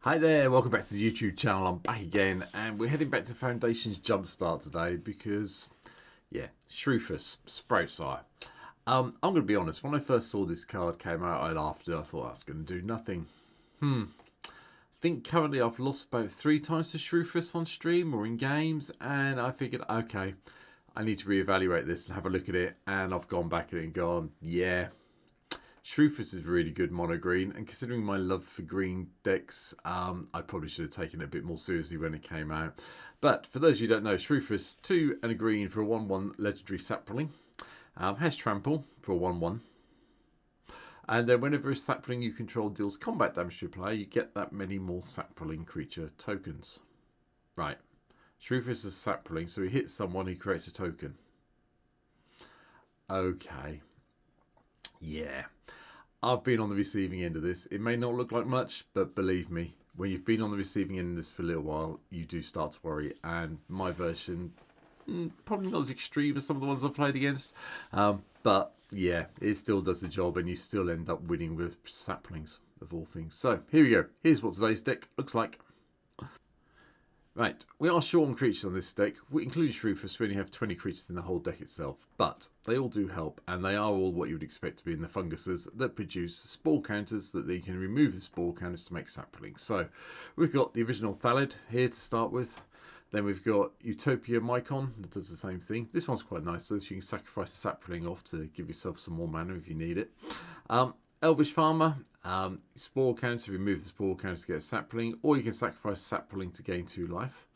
Hi there, welcome back to the YouTube channel. I'm back again and we're heading back to Foundations Jumpstart today because, yeah, Shroofus Sproutsire. I'm going to be honest, when I first saw this card came out, I laughed at it. I thought that's going to do nothing. I think currently I've lost about 3 times to Shroofus on stream or in games, and I figured, okay, I need to reevaluate this and have a look at it, and I've gone back at it and gone, yeah, Shroofus is really good mono green, and considering my love for green decks, I probably should have taken it a bit more seriously when it came out. But for those of you who don't know, Shroofus 2 and a green for a 1/1 legendary sapling, has trample for a 1/1. And then whenever a sapling you control deals combat damage to a player, you get that many more sapling creature tokens. Right, Shroofus is a sapling, so he hits someone, he creates a token. Okay. Yeah. I've been on the receiving end of this. It may not look like much, but believe me, when you've been on the receiving end of this for a little while, you do start to worry. And my version, probably not as extreme as some of the ones I've played against. But yeah, it still does the job, and you still end up winning with saplings, of all things. So here we go. Here's what today's deck looks like. Right, we are short on creatures on this deck. We include Shroofus, we only have 20 creatures in the whole deck itself, but they all do help, and they are all what you would expect to be in the funguses that produce spore counters that they can remove the spore counters to make saplings. So we've got the original Thallid here to start with. Then we've got Utopia Mycon that does the same thing. This one's quite nice, so you can sacrifice a sapling off to give yourself some more mana if you need it. Elvish Farmer, spore counter, remove the spore counter to get a sapling, or you can sacrifice a sapling to gain 2 life.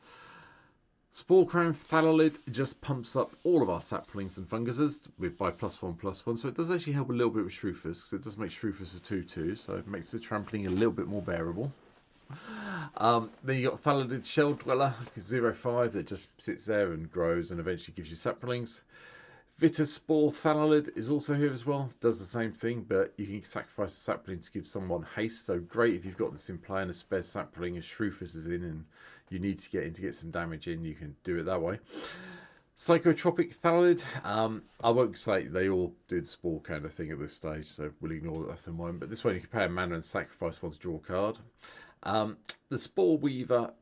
Spore Crown Thallid just pumps up all of our saplings and funguses by +1/+1, so it does actually help a little bit with Shroofus, because it does make Shroofus a 2/2, so it makes the trampling a little bit more bearable. Then you got Thallid Shell Dweller, 0/5, that just sits there and grows and eventually gives you saplings. Spore Thallid is also here as well. Does the same thing, but you can sacrifice a sapling to give someone haste. So great if you've got this in play and a spare sapling as Shroofus is in and you need to get in to get some damage in, you can do it that way. Psychotropic Thallid. I won't say they all do the spore kind of thing at this stage, so we'll ignore that for a moment. But this one you can pay a mana and sacrifice one to draw a card. The Spore Weaver,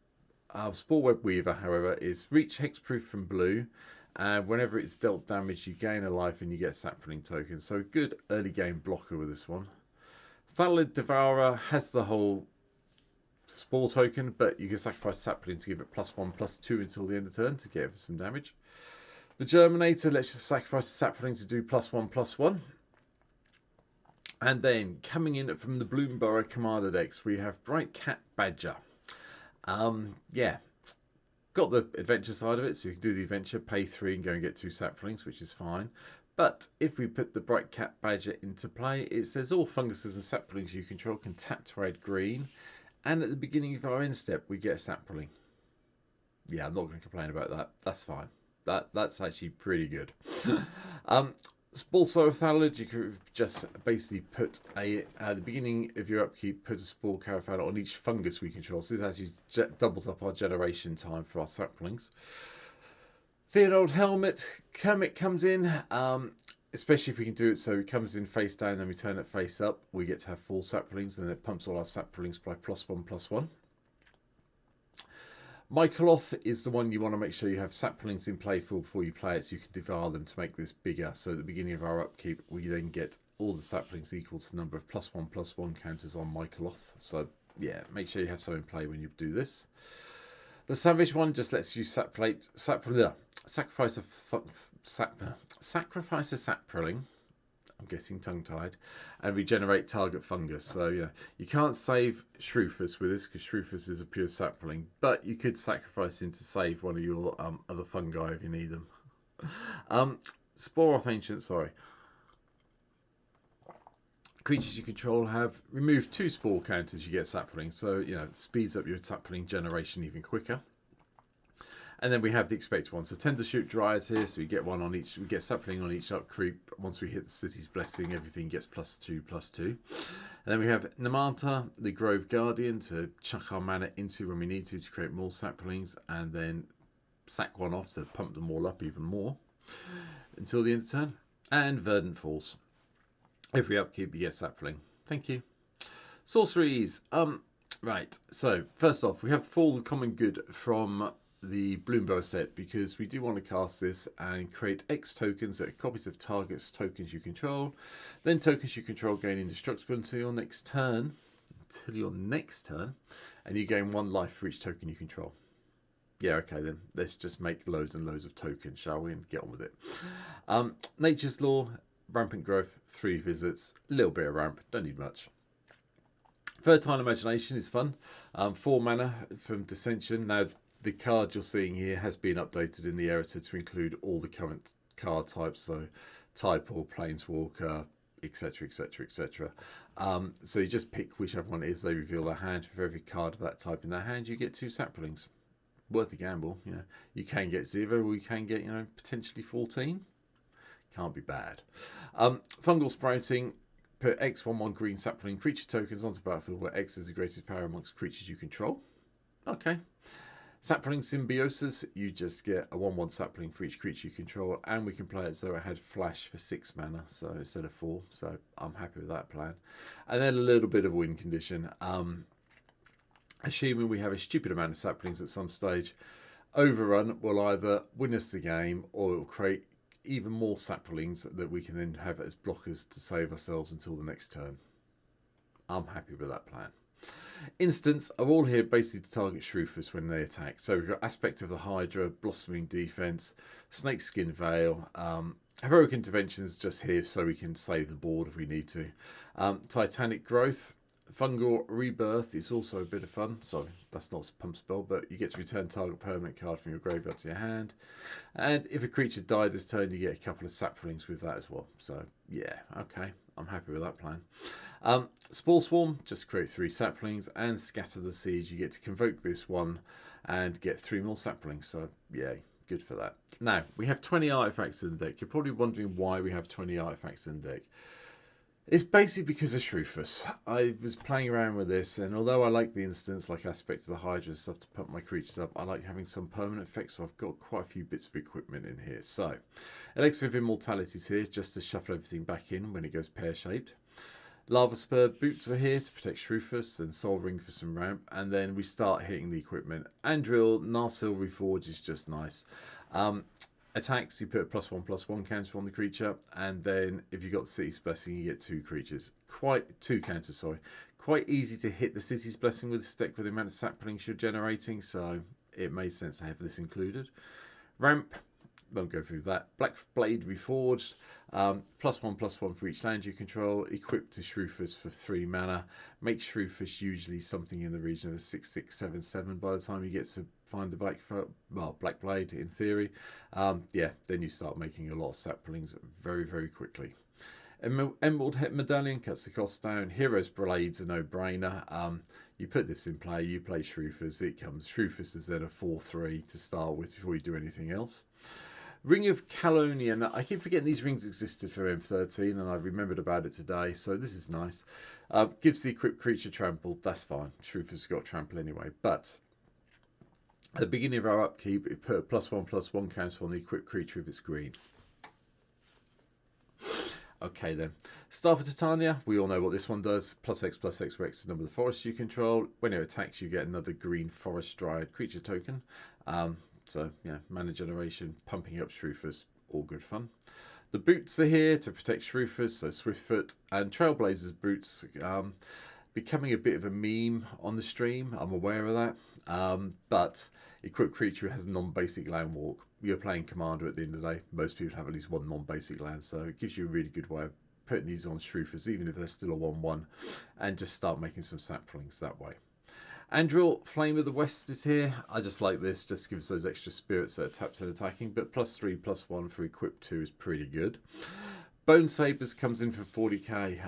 Spore Web Weaver, however, is reach hexproof from blue. And whenever it's dealt damage, you gain a life and you get a sapling token. So a good early game blocker with this one. Thallid Devourer has the whole spore token, but you can sacrifice sapling to give it +1/+2 until the end of turn to get it for some damage. The Germinator lets you sacrifice a sapling to do +1/+1. And then coming in from the Bloomborough Commander decks, we have Bright Cat Badger. Yeah. Got the adventure side of it, so you can do the adventure, pay 3 and go and get 2 saplings, which is fine. But if we put the Bright Cat Badger into play, it says all funguses and saplings you control can tap to add green, and at the beginning of our end step we get a sapling. Yeah, I'm not going to complain about that. That's fine. That's actually pretty good. Also Thallid, you could just basically put at the beginning of your upkeep, put a Spore Caravan on each fungus we control. So this actually doubles up our generation time for our saplings. Theodold Helmet, Kermit comes in, especially if we can do it so it comes in face down, then we turn it face up. We get to have 4 saplings, and it pumps all our saplings by +1/+1. Mycoloth is the one you want to make sure you have saplings in play for before you play it, so you can devour them to make this bigger. So at the beginning of our upkeep, we then get all the saplings equal to the number of +1/+1 counters on Mycoloth. So yeah, make sure you have some in play when you do this. The Savage one just lets you sacrifice a sapling. I'm getting tongue-tied, and regenerate target fungus. So yeah, you can't save Shroofus with this because Shroofus is a pure sapling, but you could sacrifice him to save one of your other fungi if you need them. Spore Off Ancient, sorry. Creatures you control have removed 2 spore counters, you get sapling, so you know it speeds up your sapling generation even quicker. And then we have the expected one. So Tender Shoot Dryad here, so we get one on each. We get sapling on each up creep. Once we hit the City's Blessing, everything gets +2/+2. And then we have Namanta, the Grove Guardian, to chuck our mana into when we need to create more saplings, and then sack one off to pump them all up even more until the end of turn. And Verdant Falls. Every upkeep you get sapling. Thank you. Sorceries. Right, so first off, we have the Fall Common Good from the Bloomberg set because we do want to cast this and create X tokens that are copies of targets tokens you control. Then tokens you control gain indestructible until your next turn. And you gain 1 life for each token you control. Yeah, okay then. Let's just make loads and loads of tokens, shall we? And get on with it. Nature's Law, rampant growth, 3 visits, a little bit of ramp, don't need much. Fertile Imagination is fun. 4 mana from Dissension. Now, the card you're seeing here has been updated in the editor to include all the current card types, so type or planeswalker, etc, etc, etc. So you just pick whichever one it is. They reveal their hand. For every card of that type in their hand, you get 2 saplings. Worth a gamble. You know, you can get 0, or you can get, you know, potentially 14. Can't be bad. Fungal Sprouting. Put X 1/1 green sapling creature tokens onto the battlefield where X is the greatest power amongst creatures you control. Okay. Sapling Symbiosis, you just get a 1/1 sapling for each creature you control, and we can play it so it had flash for 6 mana, so instead of 4. So I'm happy with that plan. And then a little bit of win condition. Assuming we have a stupid amount of saplings at some stage, Overrun will either win us the game or it will create even more saplings that we can then have as blockers to save ourselves until the next turn. I'm happy with that plan. Instants are all here basically to target Shroofus when they attack. So we've got Aspect of the Hydra, Blossoming Defense, Snakeskin Veil, Heroic Interventions just here so we can save the board if we need to. Titanic Growth, Fungal Rebirth is also a bit of fun. Sorry, that's not a pump spell, but you get to return target permanent card from your graveyard to your hand. And if a creature died this turn, you get a couple of saplings with that as well. So, yeah, okay, I'm happy with that plan. Spore Swarm, just create 3 saplings. And Scatter the Siege, you get to convoke this one and get 3 more saplings. So, yeah, good for that. Now, we have 20 artifacts in the deck. You're probably wondering why we have 20 artifacts in the deck. It's basically because of Shroofus. I was playing around with this, and although I like the instants, like Aspect of the Hydra stuff to pump my creatures up, I like having some permanent effects, so I've got quite a few bits of equipment in here. So, Elixir of Immortality is here, just to shuffle everything back in when it goes pear-shaped. Lava Spur Boots are here to protect Shroofus, and Soul Ring for some ramp, and then we start hitting the equipment. Andril, Narsil Reforge is just nice. Attacks, you put a +1/+1 counter on the creature, and then if you got the City's Blessing, you get 2 counters. Quite easy to hit the City's Blessing with this deck with the amount of saplings you're generating, so it made sense to have this included. Ramp, won't go through that. Black Blade Reforged, +1/+1 for each land you control, equipped to Shroofus for 3 mana. Make Shroofus usually something in the region of a 6/6/7/7 by the time you get to find the Black Blade in theory. Yeah, then you start making a lot of saplings very, very quickly. Emerald Head Medallion cuts the cost down. Hero's Blade's a no-brainer. You put this in play, you play Shroofus, it comes. Shroofus is then a 4/3 to start with before you do anything else. Ring of Calonia. Now, I keep forgetting these rings existed for M13, and I remembered about it today, so this is nice. Gives the equipped creature trample. That's fine. Shroofus has got trample anyway, but at the beginning of our upkeep, it put a +1/+1 counter on the equipped creature if it's green. Okay then. Staff of Titania, we all know what this one does. +X/+X for X the number of the forest you control. When it attacks, you get another green forest dryad creature token. So, yeah, mana generation, pumping up Shroofus, all good fun. The boots are here to protect Shroofus, so Swiftfoot and Trailblazers boots. Becoming a bit of a meme on the stream, I'm aware of that. But equipped creature has non-basic land walk. You're playing Commander at the end of the day. Most people have at least 1 non-basic land, so it gives you a really good way of putting these on Shroofus, even if they're still a 1/1, and just start making some saplings that way. Andril, Flame of the West is here. I just like this, just gives those extra spirits that taps and attacking, but +3/+1 for equipped 2 is pretty good. Bone Sabers comes in for 40k.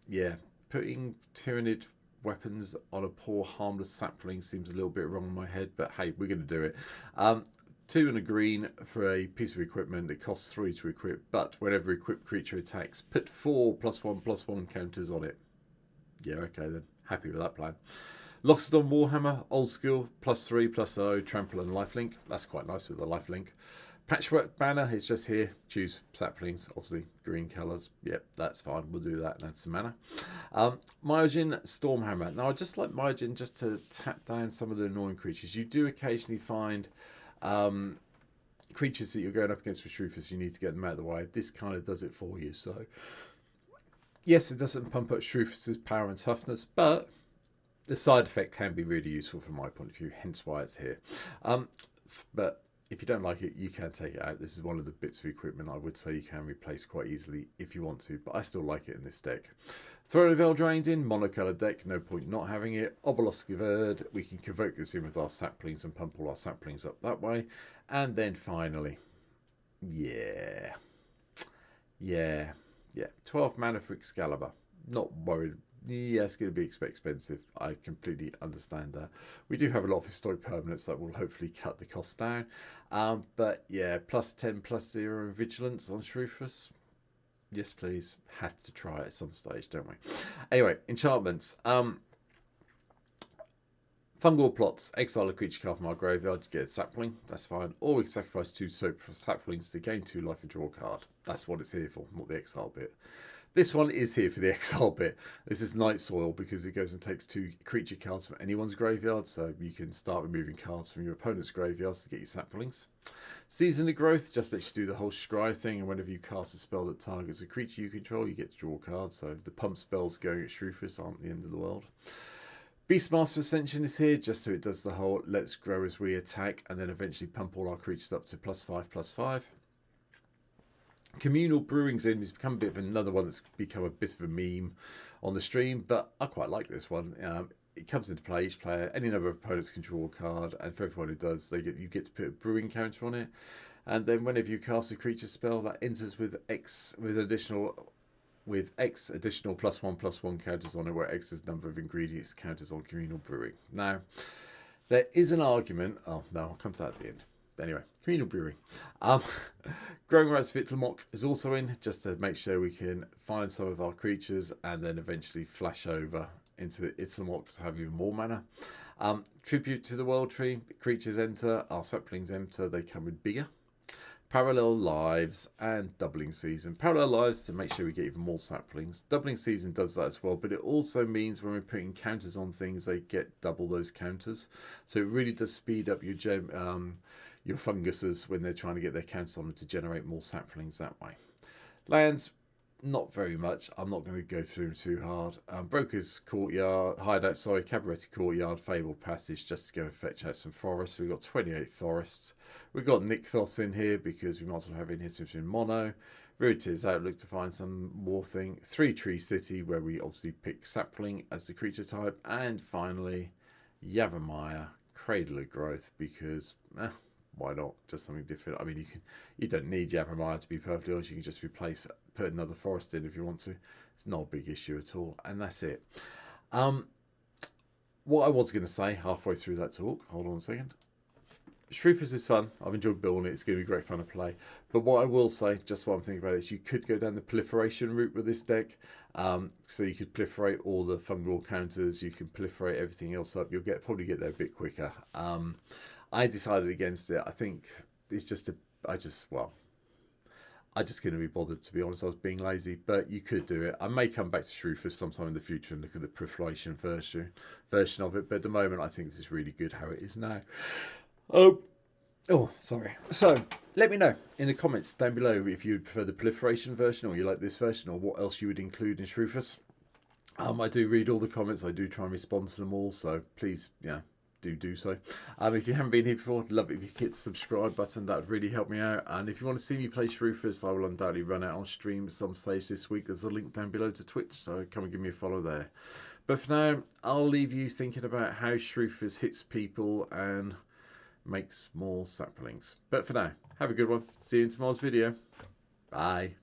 Yeah, putting Tyrannid weapons on a poor harmless sapling seems a little bit wrong in my head, but hey, we're going to do it. 2 and a green for a piece of equipment that costs 3 to equip, but whenever equipped creature attacks, put 4 +1/+1 counters on it. Yeah, okay then. Happy with that plan. Loxodon Warhammer, old school, +3/+0, trample and lifelink. That's quite nice with the lifelink. Patchwork banner is just here. Choose saplings, obviously green colours. Yep, that's fine. We'll do that and add some mana. Myojin Stormhammer. Now, I just like Myojin just to tap down some of the annoying creatures. You do occasionally find creatures that you're going up against with Shroofus. You need to get them out of the way. This kind of does it for you. So, yes, it doesn't pump up Shroofus's power and toughness, but the side effect can be really useful from my point of view. Hence why it's here. But if you don't like it, you can take it out. This is one of the bits of equipment I would say you can replace quite easily if you want to, but I still like it in this deck. Throne of Eldraine in, monocolour deck, no point not having it. Obelisk of Erd, we can convoke this in with our saplings and pump all our saplings up that way. And then finally, yeah, 12 mana for Excalibur. Not worried. Yeah, it's going to be expensive. I completely understand that. We do have a lot of historic permanents that will hopefully cut the cost down. But yeah, +10, +0 vigilance on Shroofus. Yes, please. Have to try it at some stage, don't we? Anyway, enchantments. Fungal plots. Exile a creature card from our graveyard to get a sapling. That's fine. Or we can sacrifice 2 saplings to gain 2 life and draw a card. That's what it's here for, not the exile bit. This one is here for the exile bit. This is Night Soil because it goes and takes 2 creature cards from anyone's graveyard. So you can start removing cards from your opponent's graveyards to get your saplings. Season of Growth just lets you do the whole scry thing. And whenever you cast a spell that targets a creature you control, you get to draw cards. So the pump spells going at Shroofus aren't the end of the world. Beastmaster Ascension is here just so it does the whole let's grow as we attack and then eventually pump all our creatures up to +5/+5. Communal Brewing's in. It's become a bit of another one that's become a bit of a meme on the stream, but I quite like this one. It comes into play. Each player, any number of opponents can draw a card, and for everyone who does, you get to put a brewing counter on it. And then whenever you cast a creature spell, that enters with X additional +1/+1 counters on it, where X is the number of ingredients counters on Communal Brewing. Now, there is an argument. Oh no, I'll come to that at the end. Anyway, Communal Brewing. Growing Rights of Itlimoc is also in, just to make sure we can find some of our creatures and then eventually flash over into the Itlimoc to have even more mana. Tribute to the World Tree. Creatures enter, our saplings enter, they come in bigger. Parallel Lives and Doubling Season. Parallel Lives to make sure we get even more saplings. Doubling Season does that as well, but it also means when we're putting counters on things, they get double those counters. So it really does speed up your funguses when they're trying to get their counters on them to generate more saplings that way. Lands, not very much. I'm not going to go through them too hard. Broker's Courtyard, Cabaret Courtyard, Fabled Passage, just to go and fetch out some forests. We've got 28 forests. We've got Nykthos in here because we might as well have in here since we're in mono. Rarity's Outlook to find some more thing. 3 Tree City, where we obviously pick sapling as the creature type. And finally, Yavimaya, Cradle of Growth, because why not? Just something different. I mean, you don't need Yavimaya to be perfectly honest. You can just put another forest in if you want to. It's not a big issue at all. And that's it. What I was going to say halfway through that talk, hold on a second. Shroofus is fun. I've enjoyed building it. It's going to be great fun to play. But what I will say, just what I'm thinking about it, is you could go down the proliferation route with this deck. So you could proliferate all the fungal counters. You can proliferate everything else up. You'll probably get there a bit quicker. I decided against it. I think it's just I just couldn't be bothered, to be honest. I was being lazy, but you could do it. I may come back to Shroofus sometime in the future and look at the proliferation version of it. But at the moment, I think this is really good how it is now. Oh, sorry. So let me know in the comments down below if you prefer the proliferation version or you like this version or what else you would include in Shroofus. I do read all the comments. I do try and respond to them all. So please, do so. If you haven't been here before, I'd love it if you hit the subscribe button. That would really help me out. And if you want to see me play Shroofus, I will undoubtedly run out on stream at some stage this week. There's a link down below to Twitch, so come and give me a follow there. But for now, I'll leave you thinking about how Shroofus hits people and makes more saplings. But for now, have a good one. See you in tomorrow's video. Bye.